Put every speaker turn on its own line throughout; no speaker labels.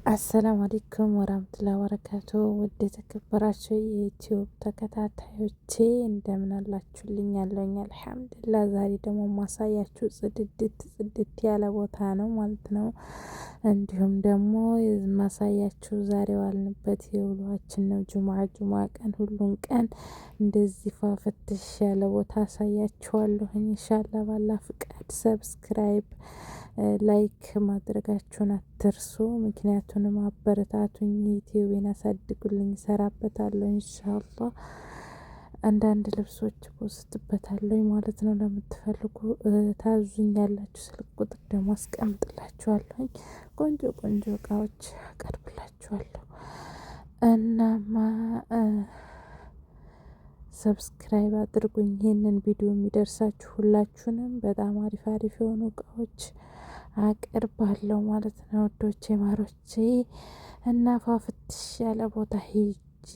አሰላሙ አለይኩም ወራህመቱላሂ ወበረካቱ። ውድ የተከበራችሁ የዩቲዩብ ተከታታዮቼ እንደምን አላችሁልኝ? ያለኝ አልሐምዱሊላህ። ዛሬ ደግሞ ማሳያችሁ ጽድት ያለ ቦታ ነው ማለት ነው። እንዲሁም ደግሞ ማሳያችሁ ዛሬ ዋልንበት የውሏችን ነው። ጁሙዓ ቀን ሁሉም ቀን እንደዚህ ፋፈትሽ ያለ ቦታ አሳያችኋለሁ ኢንሻአላህ ባላ ፍቃድ። ሰብስክራይብ ላይክ ማድረጋችሁን አትርሱ። ምክንያቱንም አበረታቱኝ፣ ዩቲዩብን አሳድጉልኝ፣ እሰራበታለሁ ኢንሻአላህ። አንዳንድ ልብሶች ፖስትበታለሁ ማለት ነው። ለምትፈልጉ ታዙኛላችሁ። ስልክ ቁጥር ደግሞ አስቀምጥላችኋለሁ። ቆንጆ ቆንጆ እቃዎች አቀርብላችኋለሁ። እናማ ሰብስክራይብ አድርጉኝ። ይሄንን ቪዲዮ የሚደርሳችሁ ሁላችሁንም በጣም አሪፍ አሪፍ የሆኑ እቃዎች አቀርባለሁ ማለት ነው። ወዶቼ ማሮቼ እና ፋፍትሽ ያለ ቦታ ሄጄ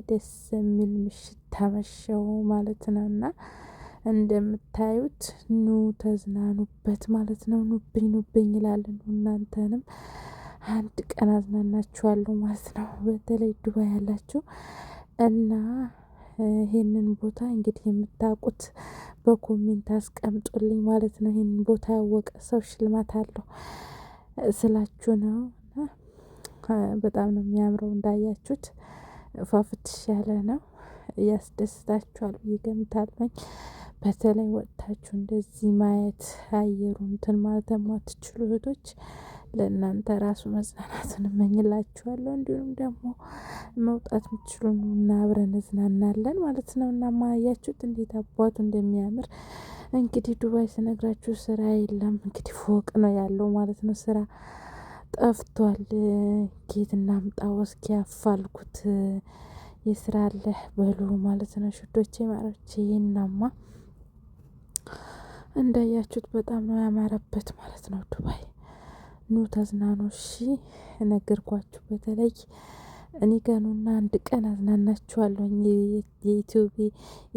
ደስ የሚል ምሽት ታመሸው ማለት ነው። እና እንደምታዩት ኑ ተዝናኑበት ማለት ነው። ኑብኝ ይላልን። እናንተንም አንድ ቀን አዝናናችኋለሁ ማለት ነው። በተለይ ዱባይ ያላችሁ እና ይሄንን ቦታ እንግዲህ የምታውቁት በኮሜንት አስቀምጡልኝ ማለት ነው። ይሄንን ቦታ ያወቀ ሰው ሽልማት አለው ስላችሁ ነው። በጣም ነው የሚያምረው። እንዳያችሁት ፋፍትሽ ያለ ነው። ያስደስታችኋል ብዬ ገምታለሁ። በተለይ ወጥታችሁ እንደዚህ ማየት አየሩ እንትን ማለት የማትችሉ እህቶች ለእናንተ ራሱ መጽናናትን እመኝላችኋለሁ። እንዲሁም ደግሞ መውጣት የምትችሉ እና አብረን እዝናናለን ማለት ነው። እና ማያችሁት እንዴት አባቱ እንደሚያምር እንግዲህ ዱባይ ስነግራችሁ ስራ የለም። እንግዲህ ፎቅ ነው ያለው ማለት ነው። ስራ ጠፍቷል። ጌት እናምጣው እስኪ ያፋልኩት የስራ አለ በሉ ማለት ነው። ሽዶቼ ማሮቼ እናማ እንዳያችሁት በጣም ነው ያማረበት ማለት ነው። ዱባይ ኑ ተዝናኑ። እሺ ነገርኳችሁ። በተለይ እኔ ጋኑና አንድ ቀን አዝናናችኋለሁ። የዩቲዩብ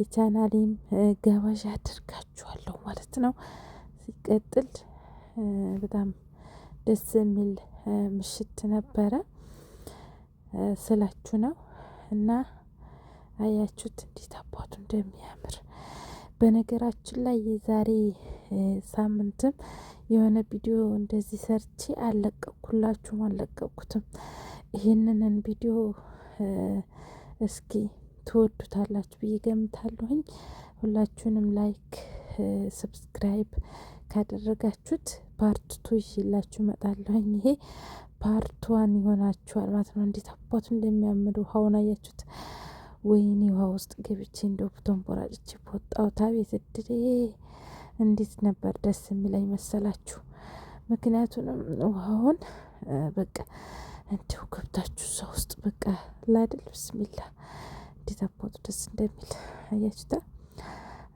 የቻናሌም ገባዥ አድርጋችኋለሁ ማለት ነው። ሲቀጥል በጣም ደስ የሚል ምሽት ነበረ ስላችሁ ነው። እና አያችሁት እንዴት አባቱ እንደሚያምር። በነገራችን ላይ የዛሬ ሳምንትም የሆነ ቪዲዮ እንደዚህ ሰርቼ አልለቀኩላችሁም፣ አልለቀኩትም። ይህንን ቪዲዮ እስኪ ትወዱታላችሁ ብዬ ገምታለሁኝ። ሁላችሁንም ላይክ ሰብስክራይብ ካደረጋችሁት ፓርት ቱ ይዤላችሁ እመጣለሁኝ። ይሄ ፓርት ዋን ይሆናችኋል ማለት ነው። እንዴት አባቱ እንደሚያምር ውሃውን አያችሁት? ወይኔ ውሃ ውስጥ ገብቼ እንደው ተንቦራጭቼ በወጣሁት አቤት እድሌ! እንዴት ነበር ደስ የሚለኝ መሰላችሁ? ምክንያቱንም ውሃውን በቃ እንዲሁ ገብታችሁ እዛ ውስጥ በቃ ላድል ብስሚላ እንዴት አባቱ ደስ እንደሚል አያችሁታ?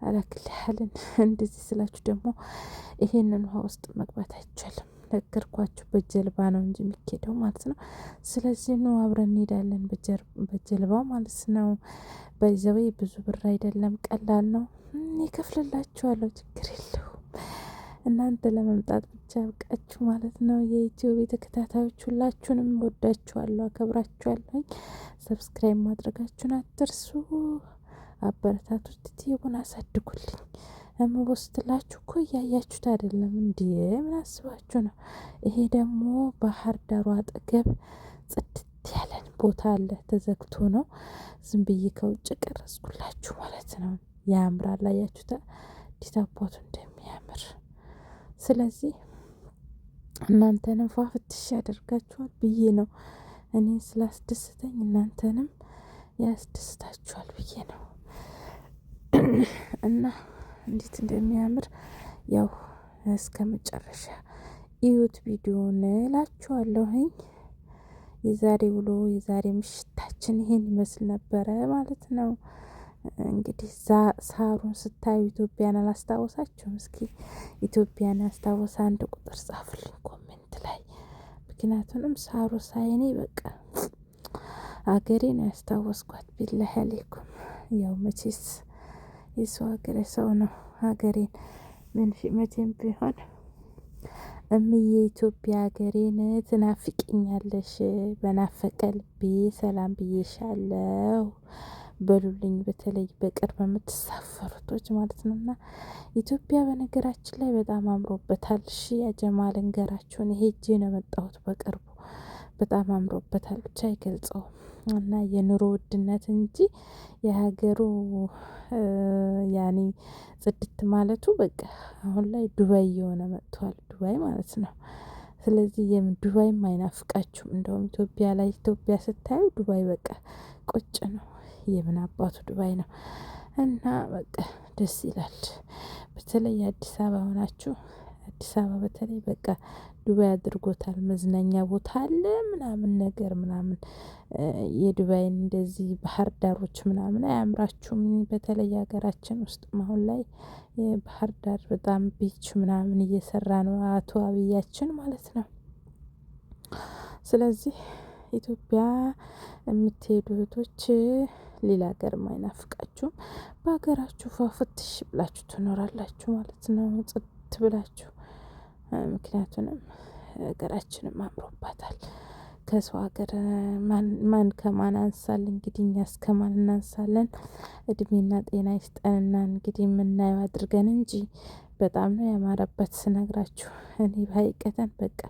አላክል ያህልን እንደዚህ ስላችሁ ደግሞ ይሄንን ውሃ ውስጥ መግባት አይቻልም። ነገርኳችሁ። በጀልባ ነው እንጂ የሚኬደው ማለት ነው። ስለዚህ ነው አብረን እንሄዳለን በጀልባው ማለት ነው። በዛው ብዙ ብር አይደለም፣ ቀላል ነው። ይከፍልላችኋለሁ፣ ችግር የለውም። እናንተ ለመምጣት ብቻ ብቃችሁ ማለት ነው። የዩቲዩብ ተከታታዮች ሁላችሁንም ወዳችኋለሁ፣ አከብራችኋለሁ። ሰብስክራይብ ማድረጋችሁን አትርሱ። አበረታቱት፣ ዩቲዩብን አሳድጉልኝ። እምቦስትላችሁ እኮ እያያችሁት አይደለም እንዴ? ምን አስባችሁ ነው? ይሄ ደግሞ ባህር ዳሩ አጠገብ ጽድት ያለን ቦታ አለ። ተዘግቶ ነው። ዝም ብዬ ከውጭ ቀረጽኩላችሁ ማለት ነው። ያምራል። አያችሁት እንዴት አባቱ እንደሚያምር። ስለዚህ እናንተንም ፏፍትሽ ያደርጋችኋል ብዬ ነው። እኔን ስላስደስተኝ እናንተንም ያስደስታችኋል ብዬ ነው። እና እንዴት እንደሚያምር ያው እስከ መጨረሻ እዩት ቪዲዮውን እላችኋለሁኝ። የዛሬ ውሎ የዛሬ ምሽታችን ይሄን ይመስል ነበረ ማለት ነው። እንግዲህ ሳሩን ስታዩ ኢትዮጵያን አላስታወሳችሁም? እስኪ ኢትዮጵያን ያስታወሰ አንድ ቁጥር ጻፉልኝ ኮሜንት ላይ። ምክንያቱንም ሳሩ ሳይኔ በቃ አገሬ ነው ያስታወስኳት። ቢላሂ አለይኩም። ያው መቼስ የሰው ሀገር ሰው ነው። ሀገሬን መቼም ቢሆን እምዬ ኢትዮጵያ ሀገሬን ትናፍቂኛለሽ፣ በናፈቀ ልቤ ሰላም ብዬሻለሁ በሉልኝ። በተለይ በቅርብ የምትሳፈሩቶች ማለት ነው። እና ኢትዮጵያ በነገራችን ላይ በጣም አምሮበታል። እሺ ያጀማ ልንገራችሁን፣ ሄጄ ነው የመጣሁት በቅርቡ። በጣም አምሮበታል፣ ብቻ አይገልጸውም። እና የኑሮ ውድነት እንጂ የሀገሩ ያኔ ጽድት ማለቱ በቃ አሁን ላይ ዱባይ እየሆነ መጥቷል። ዱባይ ማለት ነው። ስለዚህ ዱባይም አይናፍቃችሁም? እንደውም ኢትዮጵያ ላይ ኢትዮጵያ ስታዩ ዱባይ በቃ ቁጭ ነው። የምን አባቱ ዱባይ ነው። እና በቃ ደስ ይላል። በተለይ አዲስ አበባ ሆናችሁ አዲስ አበባ በተለይ በቃ ዱባይ አድርጎታል። መዝናኛ ቦታ አለ ምናምን ነገር ምናምን የዱባይን እንደዚህ ባህር ዳሮች ምናምን አያምራችሁም? በተለይ ሀገራችን ውስጥ አሁን ላይ የባህር ዳር በጣም ቢች ምናምን እየሰራ ነው አቶ አብያችን ማለት ነው። ስለዚህ ኢትዮጵያ የምትሄዱ እህቶች ሌላ ሀገር አይናፍቃችሁም? በሀገራችሁ ፏፍትሽ ብላችሁ ትኖራላችሁ ማለት ነው፣ ጽድት ብላችሁ። ምክንያቱንም ሀገራችንም አምሮባታል። ከሰው ሀገር ማን ከማን አንሳል? እንግዲህ እኛስ ከማን እናንሳለን? እድሜና ጤና ይስጠንና እንግዲህ የምናየው አድርገን እንጂ በጣም ነው ያማረበት ስነግራችሁ። እኔ በሀይቀተን በቃ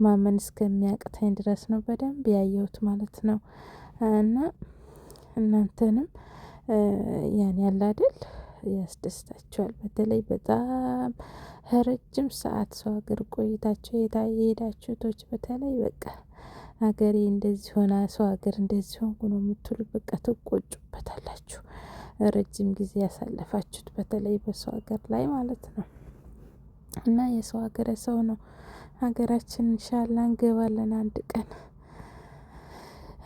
ማመን እስከሚያቅተኝ ድረስ ነው በደንብ ያየሁት ማለት ነው። እና እናንተንም ያን ያለ አይደል ያስደስታችኋል። በተለይ በጣም ረጅም ሰዓት ሰው ሀገር ቆይታችሁ የሄዳችሁቶች በተለይ በቃ ሀገሬ እንደዚህ ሆና ሰው ሀገር እንደዚህ ሆንኩ ነው የምትሉ በቃ ትቆጩበታላችሁ። ረጅም ጊዜ ያሳለፋችሁት በተለይ በሰው ሀገር ላይ ማለት ነው። እና የሰው ሀገር ሰው ነው። ሀገራችን ኢንሻአላህ እንገባለን አንድ ቀን።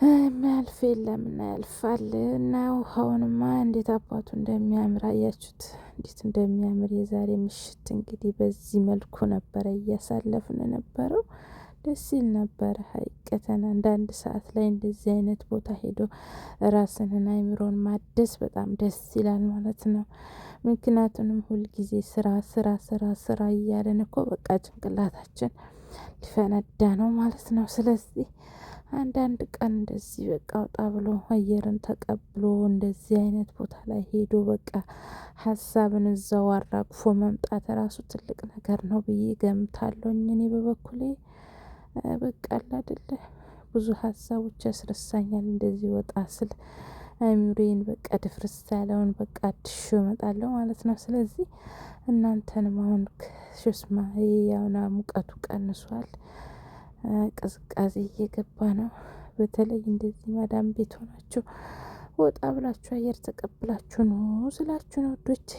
የሚያልፍ የለም እና ያልፋል። እና ውሃውንማ እንዴት አባቱ እንደሚያምር አያችሁት? እንዴት እንደሚያምር የዛሬ ምሽት እንግዲህ በዚህ መልኩ ነበረ እያሳለፍን ነበረው። ደስ ይል ነበረ ሀይቀተን። አንዳንድ ሰዓት ላይ እንደዚህ አይነት ቦታ ሄዶ ራስንን አይምሮን ማደስ በጣም ደስ ይላል ማለት ነው። ምክንያቱንም ሁልጊዜ ስራ ስራ ስራ ስራ እያለን እኮ በቃ ጭንቅላታችን ሊፈነዳ ነው ማለት ነው። ስለዚህ አንዳንድ ቀን እንደዚህ በቃ ወጣ ብሎ አየርን ተቀብሎ እንደዚህ አይነት ቦታ ላይ ሄዶ በቃ ሀሳብን እዛው አራግፎ መምጣት ራሱ ትልቅ ነገር ነው ብዬ ገምታለሁኝ። እኔ በበኩሌ በቃ አይደለ ብዙ ሀሳቦች ያስረሳኛል እንደዚህ ወጣ ስል አይምሮዬን በቃ ድፍርስ ያለውን በቃ አድሾ እመጣለሁ ማለት ነው። ስለዚህ እናንተንም አሁን ሽስማ ያውና ሙቀቱ ቀንሷል፣ ቅዝቃዜ እየገባ ነው። በተለይ እንደዚህ ማዳም ቤት ሆናችሁ ወጣ ብላችሁ አየር ተቀብላችሁ ነው ስላችሁ ነው ውዶች።